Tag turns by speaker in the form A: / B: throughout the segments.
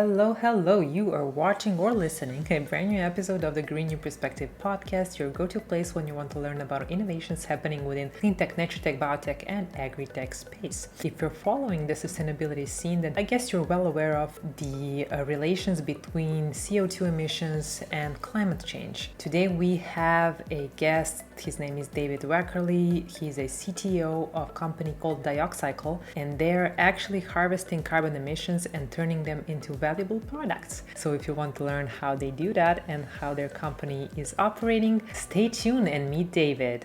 A: Hello, hello. You are watching or listening a brand new episode of the Green New Perspective podcast, your go-to place when you want to learn about innovations happening within cleantech, naturtech, biotech, and agri-tech space. If you're following the sustainability scene, then I guess you're well aware of the relations between CO2 emissions and climate change. Today we have a guest. His name is David Wakerley. He's a CTO of a company called Dioxycle, and they're actually harvesting carbon emissions and turning them into valuable products. So if you want to learn how they do that and how their company is operating, stay tuned and meet David.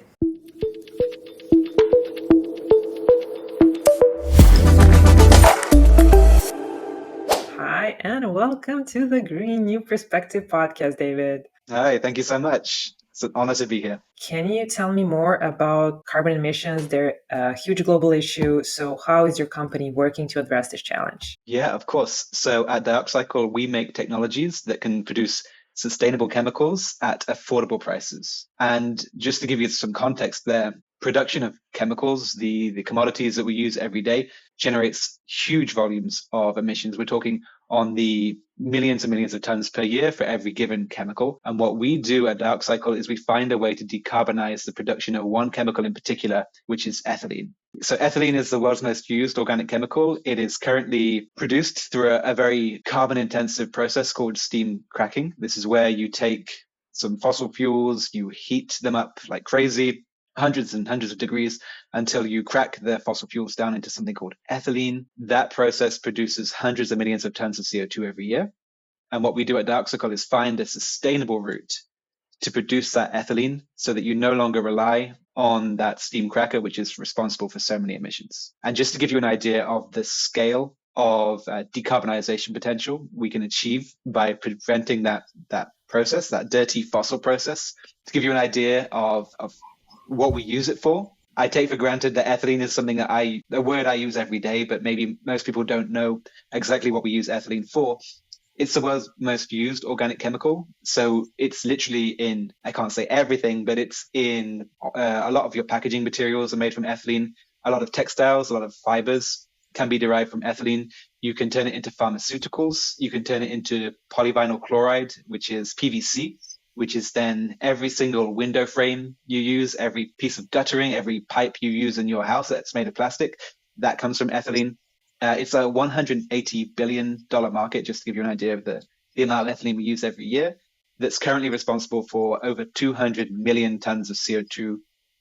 A: Hi, and welcome to the Green New Perspective podcast, David.
B: Hi, thank you so much. It's an honor to be here.
A: Can you tell me more about carbon emissions? They're a huge global issue. So how is your company working to address this challenge?
B: Yeah, of course. So at Dioxycle, we make technologies that can produce sustainable chemicals at affordable prices. And just to give you some context there, production of chemicals, the commodities that we use every day, generates huge volumes of emissions. We're talking on the millions and millions of tons per year for every given chemical. And what we do at Dioxycle is we find a way to decarbonize the production of one chemical in particular, which is ethylene. So ethylene is the world's most used organic chemical. It is currently produced through a very carbon intensive process called steam cracking. This is where you take some fossil fuels, you heat them up like crazy, hundreds and hundreds of degrees until you crack the fossil fuels down into something called ethylene. That process produces hundreds of millions of tons of CO2 every year. And what we do at Dioxycle is find a sustainable route to produce that ethylene so that you no longer rely on that steam cracker, which is responsible for so many emissions. And just to give you an idea of the scale of decarbonization potential we can achieve by preventing that process, that dirty fossil process, to give you an idea of what we use it for. I take for granted that ethylene is something that a word I use every day, but maybe most people don't know exactly what we use ethylene for. It's the world's most used organic chemical. So it's literally in, I can't say everything, but it's in a lot of your packaging materials are made from ethylene. A lot of textiles, a lot of fibers can be derived from ethylene. You can turn it into pharmaceuticals. You can turn it into polyvinyl chloride, which is PVC, which is then every single window frame you use, every piece of guttering, every pipe you use in your house that's made of plastic, that comes from ethylene. It's a $180 billion market, just to give you an idea of the amount of ethylene we use every year, that's currently responsible for over 200 million tons of CO2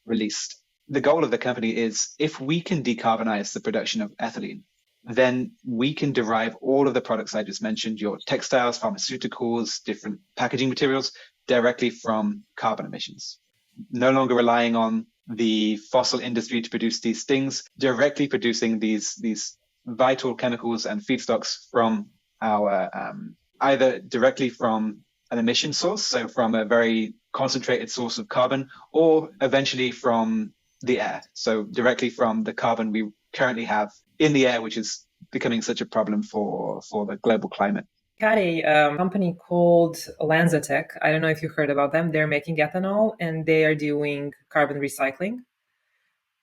B: released. The goal of the company is if we can decarbonize the production of ethylene, then we can derive all of the products I just mentioned, your textiles, pharmaceuticals, different packaging materials, directly from carbon emissions. No longer relying on the fossil industry to produce these things, directly producing these vital chemicals and feedstocks from our either directly from an emission source, so from a very concentrated source of carbon, or eventually from the air, so directly from the carbon we currently have in the air, which is becoming such a problem for the global climate.
A: Got a company called LanzaTech. I don't know if you heard about them. They're making ethanol and they are doing carbon recycling.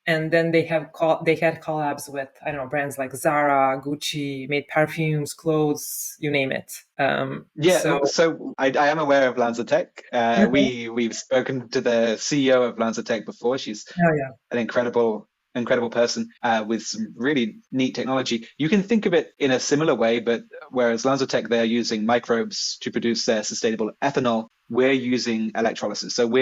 A: And then they had collabs with, I don't know, brands like Zara, Gucci, made perfumes, clothes, you name it.
B: So I am aware of LanzaTech. We've spoken to the CEO of LanzaTech before. She's an incredible person with some really neat technology. You can think of it in a similar way, but whereas LanzaTech, they're using microbes to produce their sustainable ethanol, we're using electrolysis. So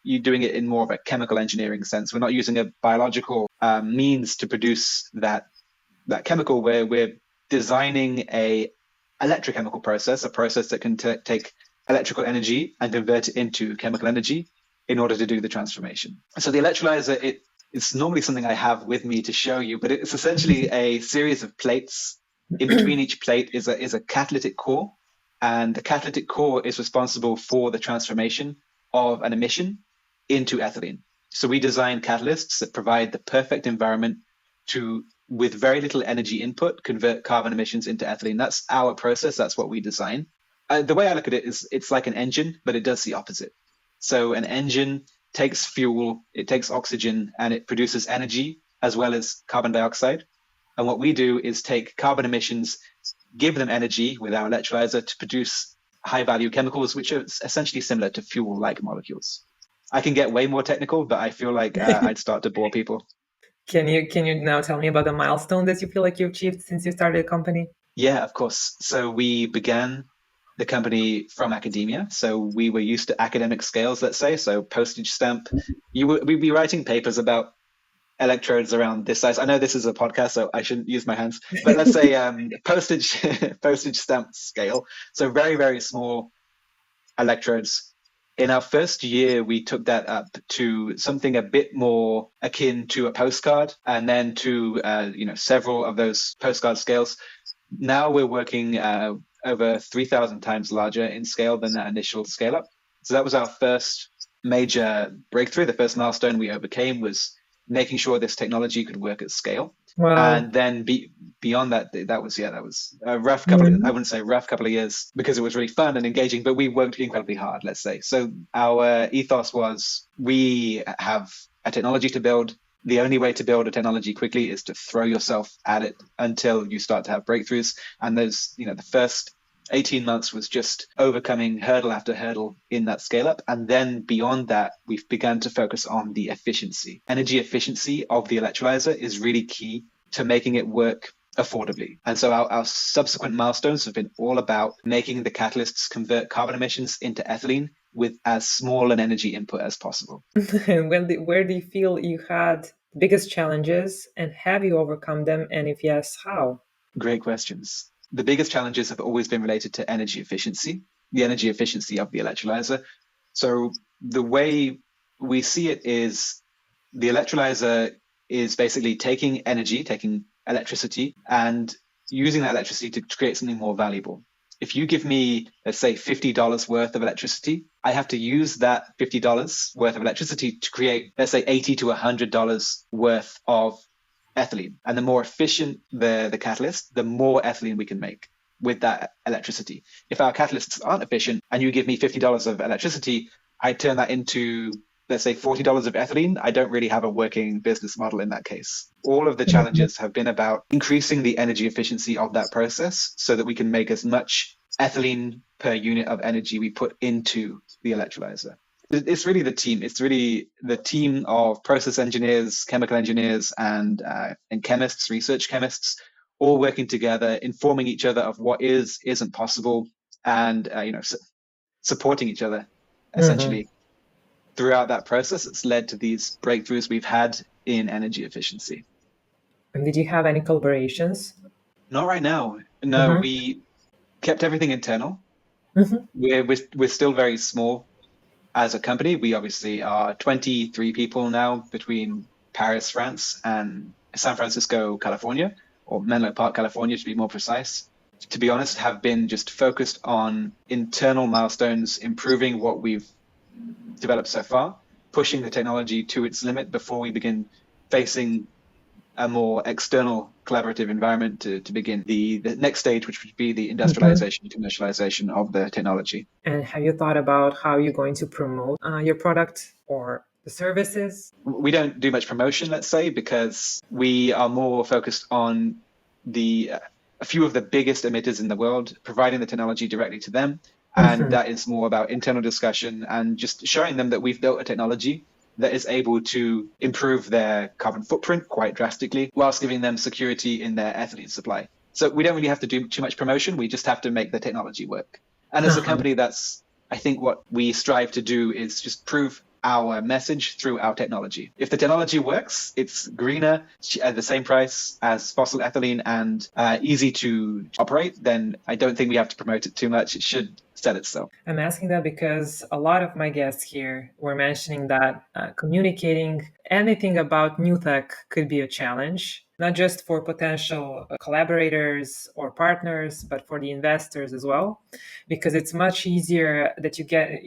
B: you're doing it in more of a chemical engineering sense. We're not using a biological means to produce that chemical. We're designing a electrochemical process, a process that can take electrical energy and convert it into chemical energy in order to do the transformation. So the electrolyzer, it's normally something I have with me to show you, but it's essentially a series of plates. In between each plate is a catalytic core, and the catalytic core is responsible for the transformation of an emission into ethylene. So we design catalysts that provide the perfect environment to, with very little energy input, convert carbon emissions into ethylene. That's our process. That's what we design. The way I look at it is it's like an engine, but it does the opposite. So an engine takes fuel, it takes oxygen, and it produces energy as well as carbon dioxide. And what we do is take carbon emissions, give them energy with our electrolyzer to produce high value chemicals, which are essentially similar to fuel like molecules. I can get way more technical, but I feel like I'd start to bore people.
A: Can you now tell me about the milestone that you feel like you achieved since you started the company?
B: Yeah, of course. So we began the company from academia. So we were used to academic scales, let's say. So postage stamp. We'd be writing papers about electrodes around this size. I know this is a podcast, so I shouldn't use my hands, but let's say postage postage stamp scale. So very, very small electrodes. In our first year, we took that up to something a bit more akin to a postcard, and then to several of those postcard scales. Now we're working over 3,000 times larger in scale than that initial scale up. So that was our first major breakthrough. The first milestone we overcame was making sure this technology could work at scale.
A: Wow.
B: And then beyond that, that was a rough couple of, I wouldn't say rough couple of years because it was really fun and engaging, but we worked incredibly hard, let's say. So our ethos was, we have a technology to build. The only way to build a technology quickly is to throw yourself at it until you start to have breakthroughs. And those, the first 18 months was just overcoming hurdle after hurdle in that scale up. And then beyond that, we've begun to focus on the efficiency. Energy efficiency of the electrolyzer is really key to making it work affordably. And so our subsequent milestones have been all about making the catalysts convert carbon emissions into ethylene with as small an energy input as possible.
A: Where do you feel you had biggest challenges, and have you overcome them? And if yes, how?
B: Great questions. The biggest challenges have always been related to energy efficiency, the energy efficiency of the electrolyzer. So the way we see it is the electrolyzer is basically taking electricity, and using that electricity to create something more valuable. If you give me, let's say, $50 worth of electricity, I have to use that $50 worth of electricity to create, let's say, $80 to $100 worth of ethylene. And the more efficient the catalyst, the more ethylene we can make with that electricity. If our catalysts aren't efficient and you give me $50 of electricity, I turn that into, let's say, $40 of ethylene. I don't really have a working business model in that case. All of the challenges have been about increasing the energy efficiency of that process so that we can make as much ethylene per unit of energy we put into the electrolyzer. It's really the team. It's really the team of process engineers, chemical engineers, and chemists, research chemists, all working together, informing each other of what isn't possible, and supporting each other essentially. Throughout that process, it's led to these breakthroughs we've had in energy efficiency.
A: And did you have any collaborations?
B: Not right now. No, we kept everything internal. We're still very small as a company. We obviously are 23 people now between Paris, France, and San Francisco, California, or Menlo Park, California, to be more precise. To be honest, have been just focused on internal milestones, improving what we've developed so far, pushing the technology to its limit before we begin facing a more external collaborative environment to begin the next stage, which would be the industrialization, commercialization of the technology.
A: And have you thought about how you're going to promote your product or the services?
B: We don't do much promotion, let's say, because we are more focused on a few of the biggest emitters in the world, providing the technology directly to them. And that is more about internal discussion and just showing them that we've built a technology that is able to improve their carbon footprint quite drastically, whilst giving them security in their ethylene supply. So we don't really have to do too much promotion. We just have to make the technology work. And as a company, I think what we strive to do is just prove our message through our technology. If the technology works, it's greener at the same price as fossil ethylene and easy to operate, then I don't think we have to promote it too much. It should sell itself.
A: I'm asking that because a lot of my guests here were mentioning that communicating anything about new tech could be a challenge, not just for potential collaborators or partners, but for the investors as well, because it's much easier that you get,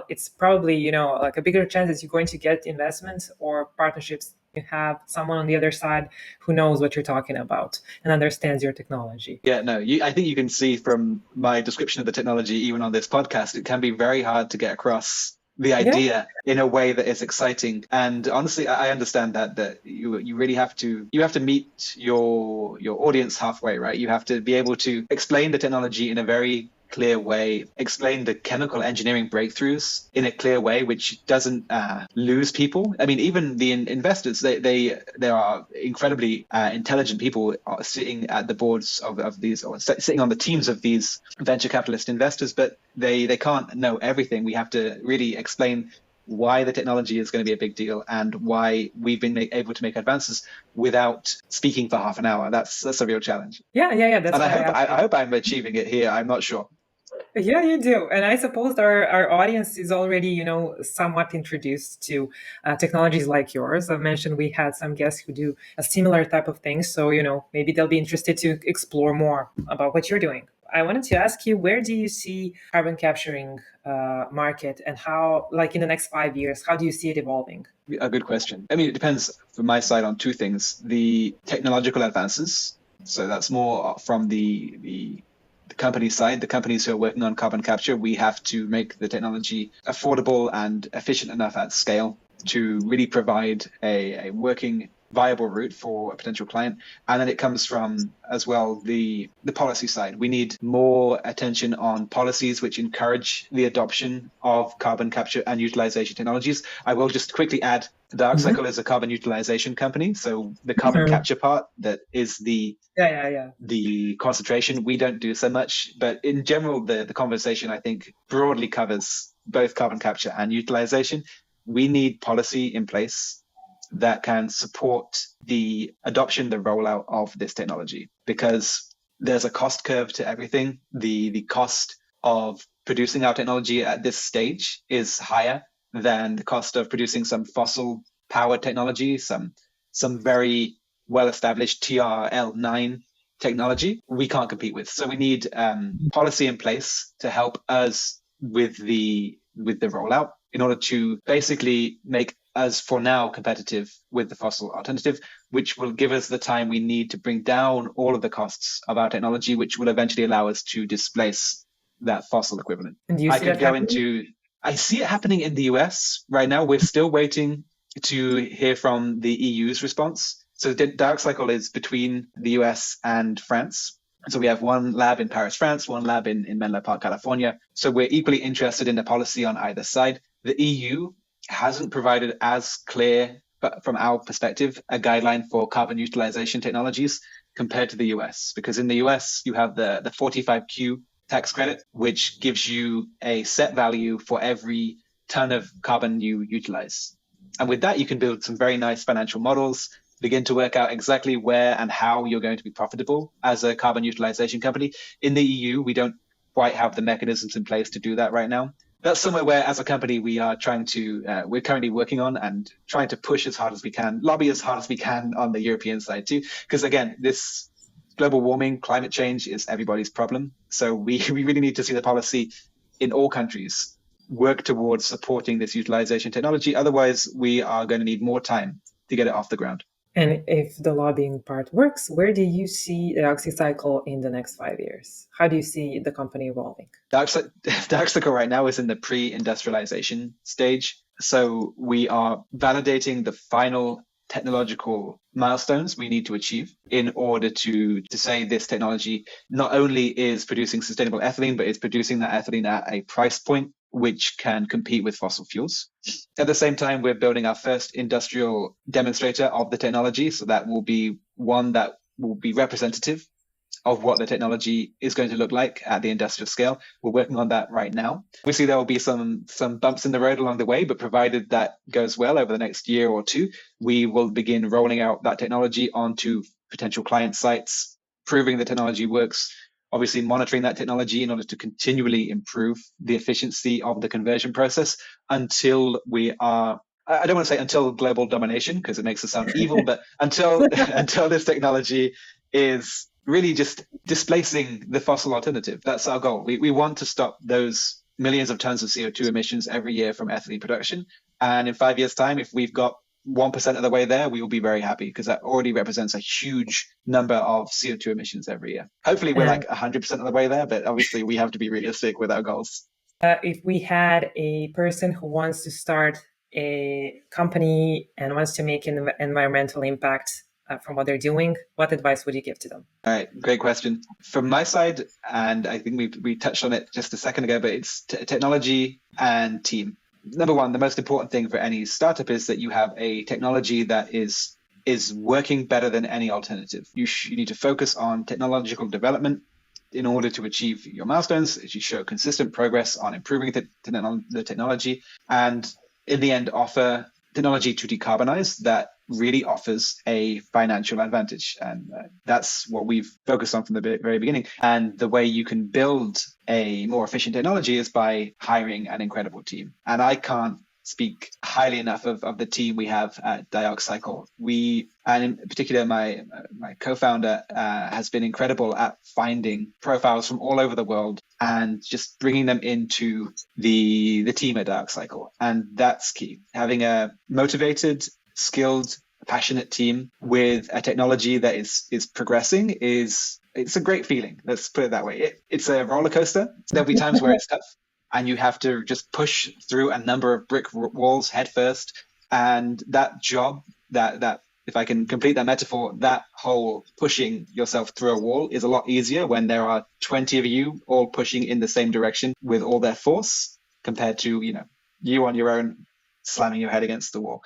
A: it's probably, like a bigger chance that you're going to get investments or partnerships. You have someone on the other side who knows what you're talking about and understands your technology.
B: Yeah, no, I think you can see from my description of the technology, even on this podcast, it can be very hard to get across the
A: Yeah.
B: idea in a way that is exciting. And honestly, I understand that you really have to meet your audience halfway, right? You have to be able to explain the technology in a very clear way, explain the chemical engineering breakthroughs in a clear way, which doesn't lose people. I mean, even the investors, they are incredibly intelligent people sitting at the boards of these, or sitting on the teams of these venture capitalist investors, but they can't know everything. We have to really explain why the technology is going to be a big deal and why we've been able to make advances without speaking for half an hour. That's a real challenge.
A: Yeah. That's
B: And
A: why I asked
B: I
A: you.
B: hope I'm achieving it here. I'm not sure.
A: Yeah, you do. And I suppose our audience is already, somewhat introduced to technologies like yours. I've mentioned we had some guests who do a similar type of thing. So, maybe they'll be interested to explore more about what you're doing. I wanted to ask you, where do you see carbon capturing market, and how, like in the next 5 years, how do you see it evolving?
B: A good question. I mean, it depends from my side on two things: the technological advances. So that's more from the company side, the companies who are working on carbon capture. We have to make the technology affordable and efficient enough at scale to really provide a working viable route for a potential client. And then it comes from as well the policy side. We need more attention on policies which encourage the adoption of carbon capture and utilization technologies. I will just quickly add,
A: Mhm.
B: Dioxycle is a carbon utilization company. So the carbon
A: Mhm.
B: capture part, that is
A: Yeah.
B: the concentration, we don't do so much. But in general, the conversation, I think, broadly covers both carbon capture and utilization. We need policy in place that can support the adoption, the rollout of this technology, because there's a cost curve to everything. The cost of producing our technology at this stage is higher than the cost of producing some fossil powered technology, some very well established TRL9 technology we can't compete with. So we need policy in place to help us with the rollout in order to basically make us for now competitive with the fossil alternative, which will give us the time we need to bring down all of the costs of our technology, which will eventually allow us to displace that fossil equivalent.
A: And do you
B: I
A: see
B: could
A: that
B: go
A: happening?
B: into, I see it happening in the US right now. We're still waiting to hear from the EU's response. So Dioxycle is between the US and France. So we have one lab in Paris, France, one lab in Menlo Park, California. So we're equally interested in the policy on either side. The EU hasn't provided as clear, but from our perspective, a guideline for carbon utilization technologies compared to the US. Because in the US, you have the 45Q tax credit, which gives you a set value for every ton of carbon you utilize. And with that, you can build some very nice financial models, begin to work out exactly where and how you're going to be profitable as a carbon utilization company. In the EU, we don't quite have the mechanisms in place to do that right now. That's somewhere where, as a company, we are we're currently working on and trying to push as hard as we can, lobby as hard as we can on the European side too. Because again, this global warming, climate change is everybody's problem. So we really need to see the policy in all countries work towards supporting this utilization technology. Otherwise, we are going to need more time to get it off the ground.
A: And if the lobbying part works, where do you see the Oxycycle in the next 5 years? How do you see the company evolving?
B: Dioxycle right now is in the pre-industrialization stage. So we are validating the final technological milestones we need to achieve in order to say this technology not only is producing sustainable ethylene, but it's producing that ethylene at a price point which can compete with fossil fuels. At the same time, we're building our first industrial demonstrator of the technology. So that will be one that will be representative of what the technology is going to look like at the industrial scale. We're working on that right now. Obviously, there will be some bumps in the road along the way, but provided that goes well over the next year or two, we will begin rolling out that technology onto potential client sites, proving the technology works, obviously monitoring that technology in order to continually improve the efficiency of the conversion process until we are, I don't want to say until global domination because it makes us sound evil, but until until this technology is really just displacing the fossil alternative. That's our goal. We want to stop those millions of tons of CO2 emissions every year from ethylene production. And in 5 years' time, if we've got 1% of the way there, we will be very happy because that already represents a huge number of CO2 emissions every year. Hopefully, we're
A: And
B: like 100% of the way there, but obviously, we have to be realistic with our goals.
A: if we had a person who wants to start a company and wants to make an environmental impact from what they're doing, what advice would you give to them?
B: All right, great question. From my side, and I think we touched on it just a second ago, but it's technology and team. Number one, the most important thing for any startup is that you have a technology that is working better than any alternative. You need to focus on technological development in order to achieve your milestones. You show consistent progress on improving the technology, and in the end, offer technology to decarbonize that really offers a financial advantage. And that's what we've focused on from the very beginning. And the way you can build a more efficient technology is by hiring an incredible team. And I can't speak highly enough of the team we have at Dioxycle. And in particular, my co-founder has been incredible at finding profiles from all over the world and just bringing them into the team at Dioxycle. And that's key. Having a motivated, skilled, passionate team with a technology that is progressing it's a great feeling. Let's put it that way. It's a roller coaster. There'll be times where it's tough, and you have to just push through a number of brick walls head first. And that job, that if I can complete that metaphor, that whole pushing yourself through a wall is a lot easier when there are 20 of you all pushing in the same direction with all their force, compared to, you on your own slamming your head against the wall.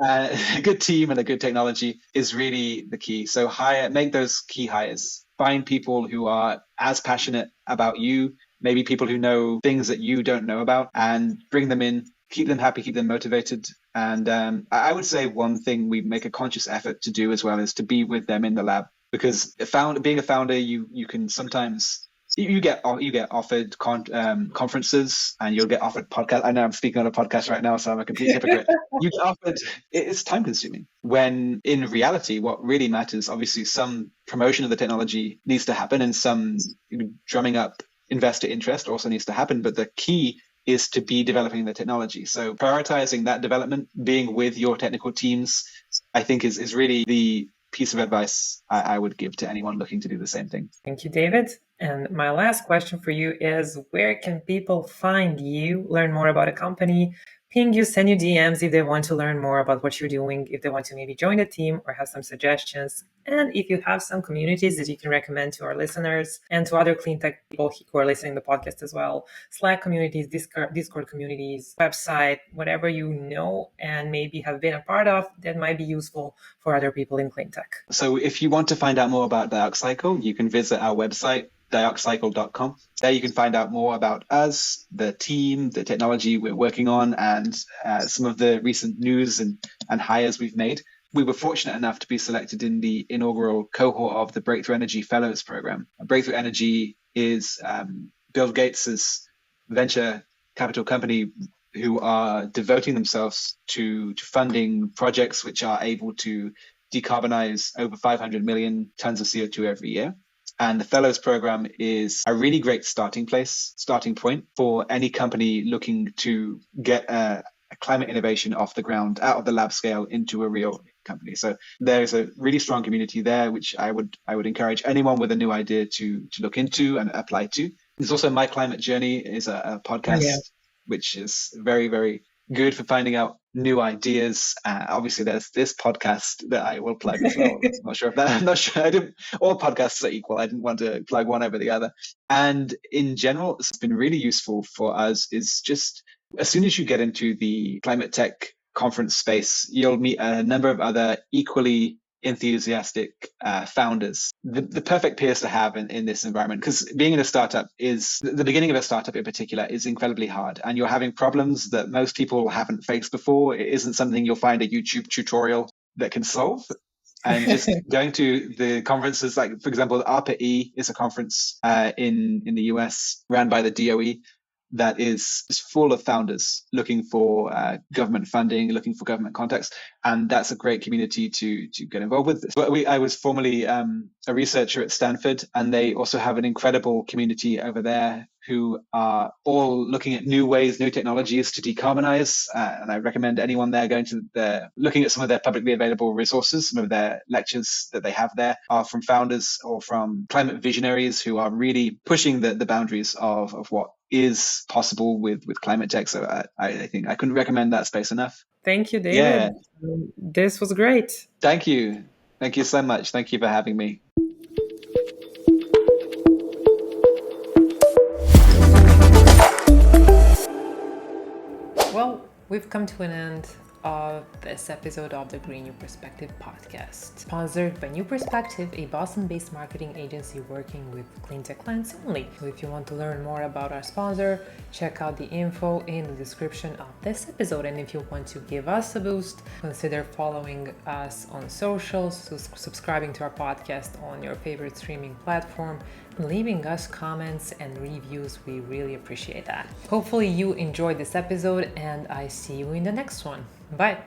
B: A good team and a good technology is really the key. So make those key hires. Find people who are as passionate about you, maybe people who know things that you don't know about, and bring them in, keep them happy, keep them motivated. And I would say one thing we make a conscious effort to do as well is to be with them in the lab, because being a founder, you can sometimes you get offered conferences, and you'll get offered podcasts. I know I'm speaking on a podcast right now, so I'm a complete hypocrite. You get offered, it's time consuming, when in reality, what really matters, obviously some promotion of the technology needs to happen, and some drumming up investor interest also needs to happen. But the key is to be developing the technology. So prioritizing that development, being with your technical teams, I think is really the piece of advice I would give to anyone looking to do the same thing.
A: Thank you, David. And my last question for you is, where can people find you, learn more about a company, ping you, send you DMs if they want to learn more about what you're doing, if they want to maybe join the team or have some suggestions, and if you have some communities that you can recommend to our listeners and to other clean tech people who are listening to the podcast as well, Slack communities, Discord communities, website, whatever you know and maybe have been a part of that might be useful for other people in clean tech.
B: So if you want to find out more about Dioxycle, you can visit our website, dioxycle.com. There you can find out more about us, the team, the technology we're working on, and some of the recent news and hires we've made. We were fortunate enough to be selected in the inaugural cohort of the Breakthrough Energy Fellows Program. Breakthrough Energy is Bill Gates' venture capital company who are devoting themselves to funding projects which are able to decarbonize over 500 million tons of CO2 every year. And the Fellows Program is a really great starting point for any company looking to get a climate innovation off the ground, out of the lab scale into a real company. So there's a really strong community there, which I would encourage anyone with a new idea to look into and apply to. There's also My Climate Journey is a podcast, which is very, very good for finding out new ideas. Obviously, there's this podcast that I will plug as well. I'm not sure. All podcasts are equal. I didn't want to plug one over the other. And in general, it's been really useful for us is just as soon as you get into the climate tech conference space, you'll meet a number of other equally enthusiastic founders, the perfect peers to have in this environment, because being in a startup is the beginning of a startup in particular is incredibly hard, and you're having problems that most people haven't faced before. It isn't something you'll find a YouTube tutorial that can solve. And just going to the conferences, like for example, ARPA-E is a conference in the US run by the DOE that is full of founders looking for government funding, looking for government contacts. And that's a great community to get involved with. But I was formerly a researcher at Stanford, and they also have an incredible community over there who are all looking at new ways, new technologies to decarbonize. And I recommend anyone there going to looking at some of their publicly available resources. Some of their lectures that they have there are from founders or from climate visionaries who are really pushing the boundaries of what is possible with climate tech. So I think I couldn't recommend that space enough.
A: Thank you, David.
B: Yeah.
A: This was great.
B: Thank you. Thank you so much. Thank you for having me.
A: Well, we've come to an end of this episode of the Green New Perspective podcast, sponsored by New Perspective, a Boston-based marketing agency working with Cleantech clients only. So if you want to learn more about our sponsor, check out the info in the description of this episode. And if you want to give us a boost, consider following us on socials, subscribing to our podcast on your favorite streaming platform, leaving us comments and reviews. We really appreciate that. Hopefully you enjoyed this episode, and I see you in the next one. Bye.